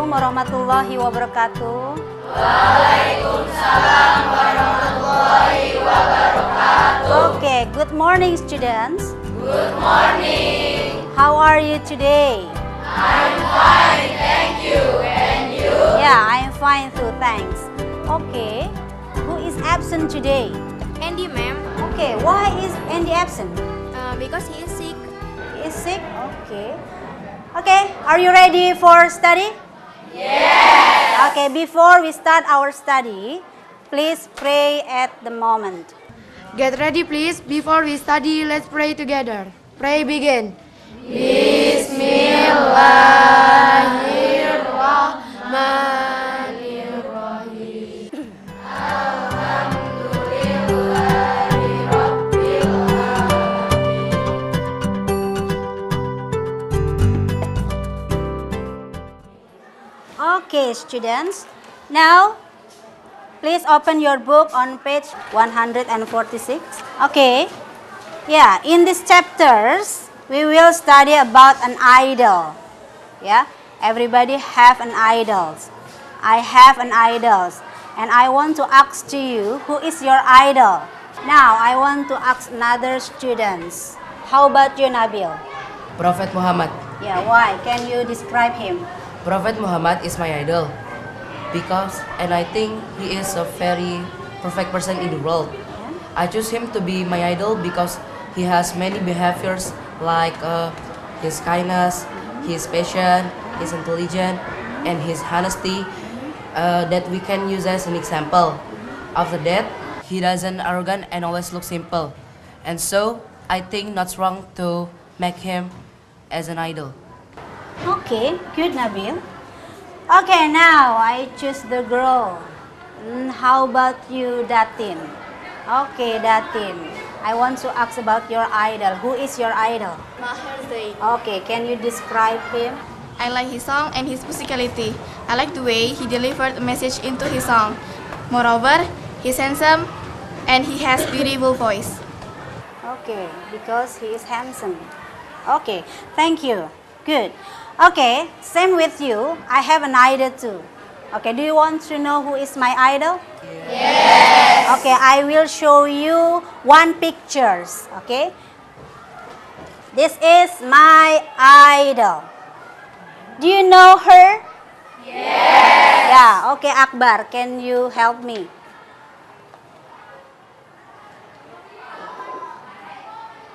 Assalamualaikum warahmatullahi wabarakatuh. Waalaikumsalam warahmatullahi wabarakatuh. Okay, good morning students. Good morning. How are you today? I'm fine, thank you. And you? Yeah, I'm fine too, thanks. Okay, who is absent today? Andy, ma'am, Okay, why is Andy absent? because he is sick. He is sick? Okay. Okay, are you ready for study? Yes. Okay, before we start our study, please pray at the moment. Get ready please. Before we study, let's pray together. Pray begin. Bismillahirrahmanirrahim. Okay, students. Now, please open your book on page 146. Okay. Yeah, in these chapters, we will study about an idol. Yeah, everybody have an idol. I have an idol. And I want to ask to you, who is your idol? Now, I want to ask another students. How about you, Nabil? Prophet Muhammad. Yeah, why? Can you describe him? Prophet Muhammad is my idol because, and I think he is a very perfect person in the world. I choose him to be my idol because he has many behaviors like his kindness, his passion, his intelligence, and his honesty that we can use as an example. After that, he doesn't arrogant and always look simple, and so I think not wrong to make him as an idol. Okay, good, Nabil. Okay, now I choose the girl. How about you, Datin? Okay, Datin. I want to ask about your idol. Who is your idol? Mahir. Okay, can you describe him? I like his song and his musicality. I like the way he delivered a message into his song. Moreover, he's handsome and he has beautiful voice. Okay, because he is handsome. Okay, thank you. Good. Okay, same with you. I have an idol too. Okay, do you want to know who is my idol? Yes. Okay, I will show you one pictures. Okay, this is my idol. Do you know her? Yes. Yeah. Okay, Akbar, can you help me?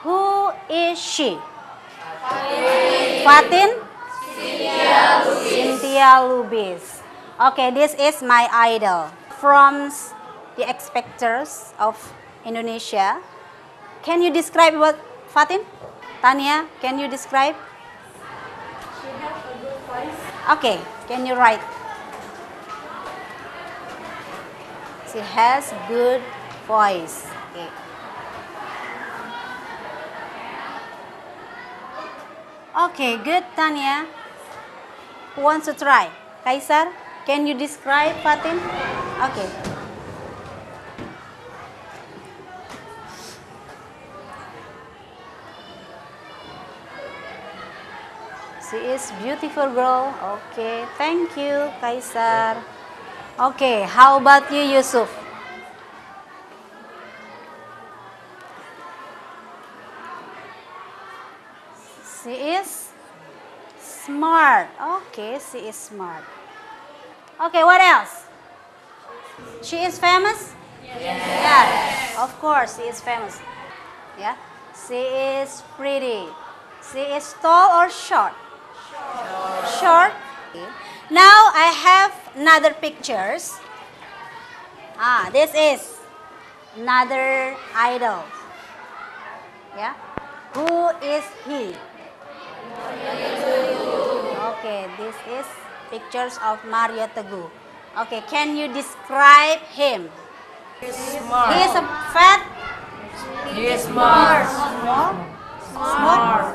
Who is she? Fatin? Cynthia Lubis. Okay, this is my idol from the expectors of Indonesia. Can you describe what Fatin? Tania, can you describe? She has a good voice. Okay, can you write? She has good voice. Okay. Okay, good, Tania. Who wants to try? Kaisar, can you describe Fatin? Okay. She is beautiful girl. Okay, thank you, Kaisar. Okay, how about you, Yusuf? She is smart. Okay, she is smart. Okay, what else? She is famous? Yes. Yeah, of course, she is famous. Yeah. She is pretty. She is tall or short? Short. Okay. Now I have another pictures. This is another idol. Yeah. Who is he? Okay, this is pictures of Mario Teguh. Okay, can you describe him? Smart. He is a fat, He is smart. smart,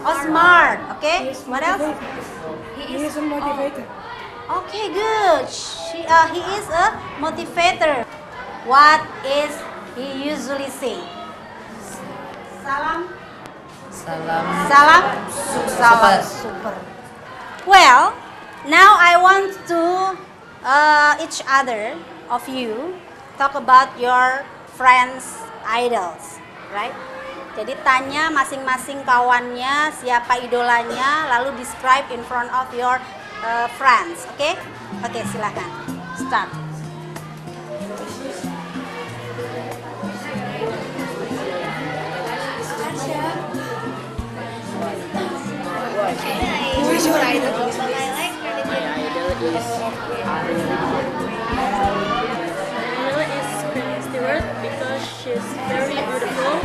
oh smart. Okay, what else? He is a motivator. Okay, good. He is a motivator. What is he usually say? Salam. Salam. Salam. Salam. Super. Super. Well, Now I want to each other of you talk about your friends idols, right? Jadi tanya masing-masing kawannya siapa idolanya, lalu describe in front of your friends, oke? Oke, silakan. Start. Who is your idol? Stewart because she's very beautiful.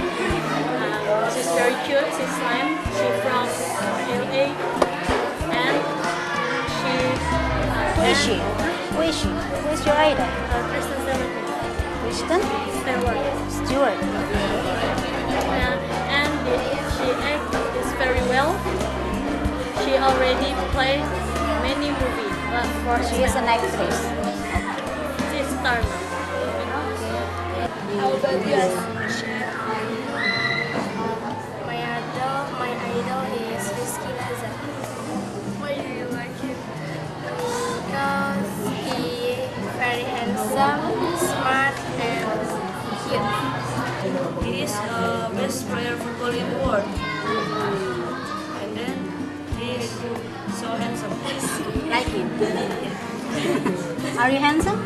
She's very cute. She's slim. She's from LA, and she's. Who is she? Who is she? Who is your idol? Kristen Stewart. Kristen Stewart. Stewart. And she acts very well. She already played many movies. She is an actress. She's star now. How about you? My idol is Rizky Laza. Why do you like him? Because he very handsome, smart, and cute. He is best player football in the world. And then he is so handsome. Like him. Are you handsome?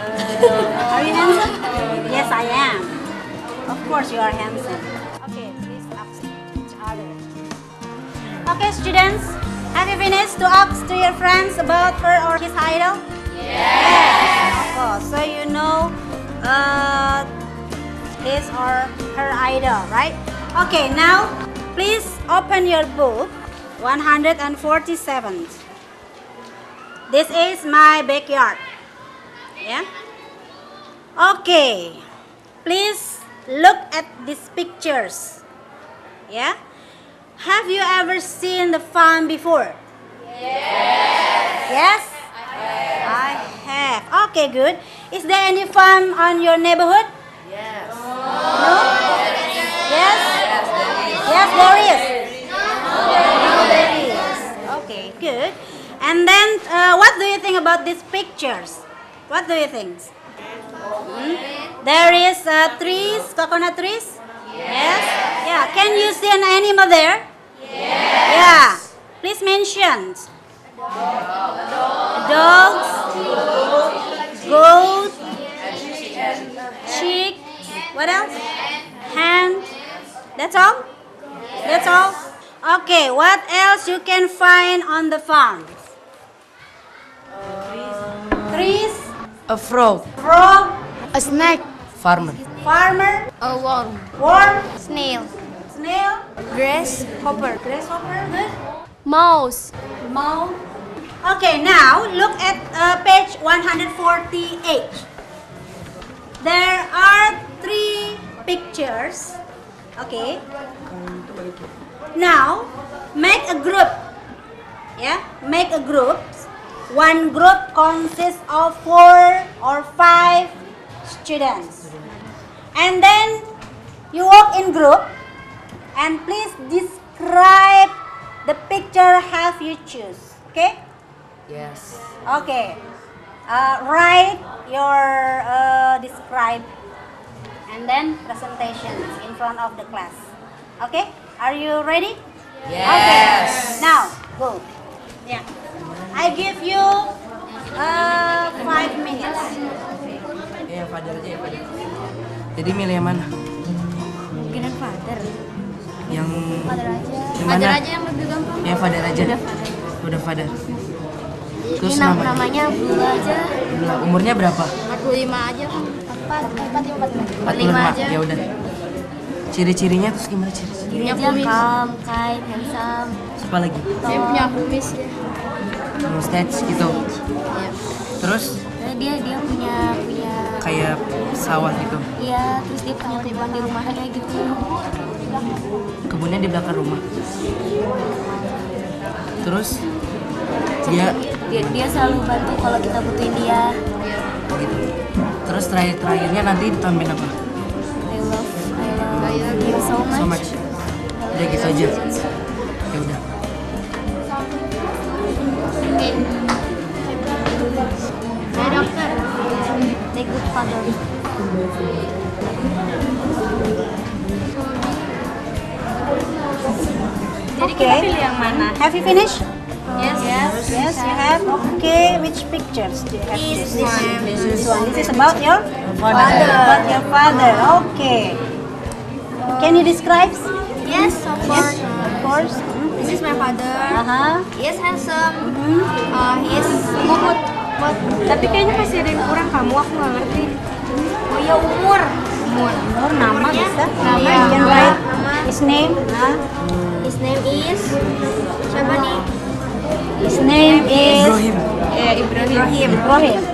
Are you handsome? Yes, I am. Of course you are handsome. Okay, please ask each other. Okay, students, have you finished to ask to your friends about her or his idol? Yes. Of course. So you know his or her idol, right? Okay, now please open your book 147. This is my backyard. Yeah. Okay. Please look at these pictures. Yeah. Have you ever seen the farm before? Yes. I have. Okay, good. Is there any farm on your neighborhood? No? Yes? Yes, there is. No, there is. Okay, good. And then, what do you think about these pictures? What do you think? There is trees, coconut trees? Yes? Yeah. Can you see an animal there? Yeah. Please mention. Dogs, goat, chick, what else? Hen. That's all? That's all? Okay, what else you can find on the farm? Trees, A frog. frog, A snake, Farmer. farmer, a worm, worm, snail, snail, grasshopper, grasshopper, good. mouse, Mouse. Okay, now look at page 148. There are 3 pictures. Okay. Now make a group. Yeah, make a group. One group consists of 4 or 5 students. And then you walk in group and please describe the picture have you choose. Okay? Yes. Okay. Write your describe and then presentation in front of the class. Okay? Are you ready? Yes. Okay. Now, go. Yeah. I give you 5 minutes. Yang father aja ya, father. Jadi milih yang mana? mungkin father. Yang Father aja. Yang Father mana? aja yang lebih gampang. Yang father aja. Udah father. Udah father. Ini Terus namanya? namanya Abdullah aja. Umurnya berapa? 45 aja. 45 aja. Ya udah. Ciri-cirinya terus gimana ciri-cirinya? Dia calm, kind, handsome. Apa lagi? Dia punya kumis ya. Mustache gitu. Iya. Terus Dia punya kayak sawah gitu. iya, terus dia punya kebun di rumahnya gitu. Kebunnya di belakang rumah. Terus Dia selalu bantu kalau kita butuhin dia. gitu. Terus terakhirnya nanti ditambahin apa? I love him so much. So much. Udah gitu aja. Ya udah. Oke. Jadi kita pilih yang mana? Have you finished? Yes. Yes, you have. Okay, which pictures do you have? This one. This is about your father. About your father. Okay. Can you describe? Yes, of course. Of course. This is my father. He is handsome. He is good. Tapi kayaknya masih ada yang kurang kamu, aku nggak ngerti. Oh ya, umur. Umur, nama bisa. Nama. You can write his name. His name is siapa nih? His name is Ibrahim. Ibrahim.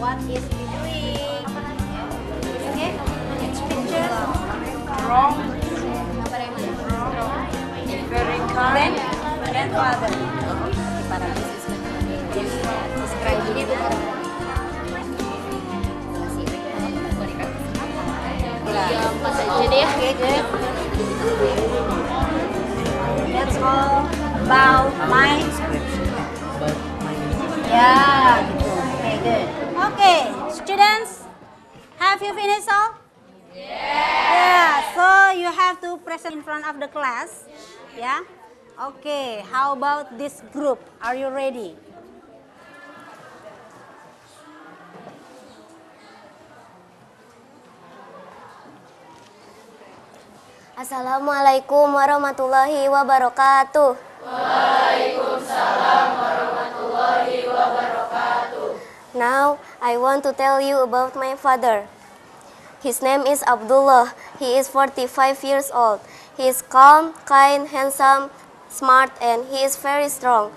What is he doing? Okay, which picture? Wrong. Very kind. Grandfather. Para describe ini tuh. Jadi ya. Okay, good. That's all about my. Yeah, gitu. Okay, good. Okay, students, have you finished all? Yeah, so you have to present in front of the class. Yeah? Okay, how about this group? Are you ready? Assalamualaikum warahmatullahi wabarakatuh. Now, I want to tell you about my father. His name is Abdullah. He is 45 years old. He is calm, kind, handsome, smart, and he is very strong.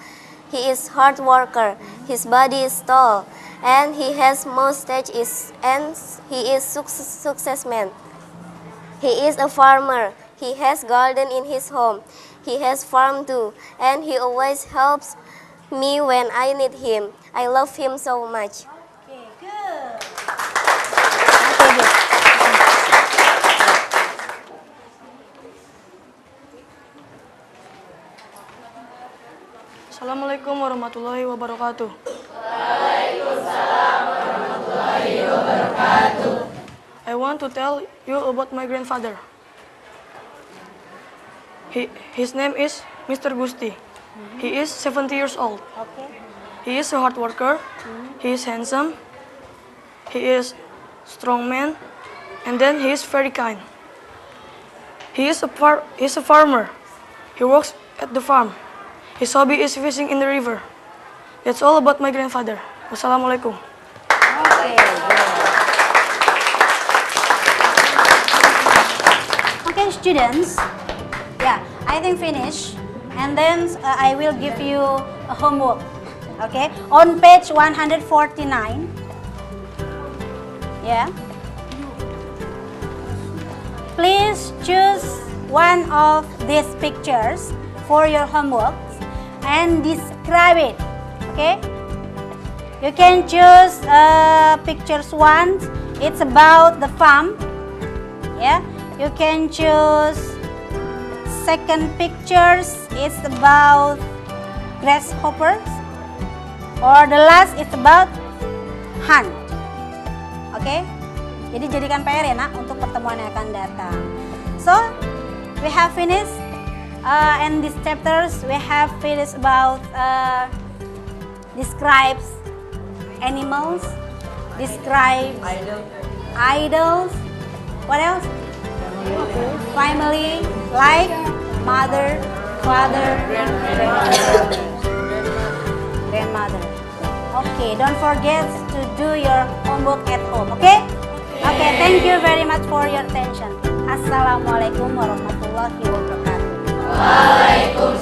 He is hard worker. His body is tall, and he has mustache and he is success man. He is a farmer. He has garden in his home. He has farm too, and he always helps me when I need him. I love him so much. Okay, good. Okay, good. Assalamualaikum warahmatullahi wabarakatuh. I want to tell you about my grandfather. His name is Mr. Gusti. He is 70 years old. Okay. He is a hard worker. He is handsome. He is strong man, and then he is very kind. He is a farmer. He works at the farm. His hobby is fishing in the river. That's all about my grandfather. Wassalamualaikum. Okay, good. Okay, students. Yeah, I think finish. And then I will give you a homework. Okay, on page 149. Yeah. Please choose one of these pictures for your homework and describe it. Okay. You can choose pictures 1. It's about the farm. Yeah. You can choose second pictures. It's about grasshoppers. Or the last is about hunt. Oke, jadi jadikan PR ya nak untuk pertemuan yang akan datang. So we have finished and these chapters we have finished about describes animals, describe idols. What else? Family, like mother, father, grandmother. Okay, don't forget to do your homework at home, okay? Okay, thank you very much for your attention. Assalamualaikum warahmatullahi wabarakatuh. Waalaikumsalam.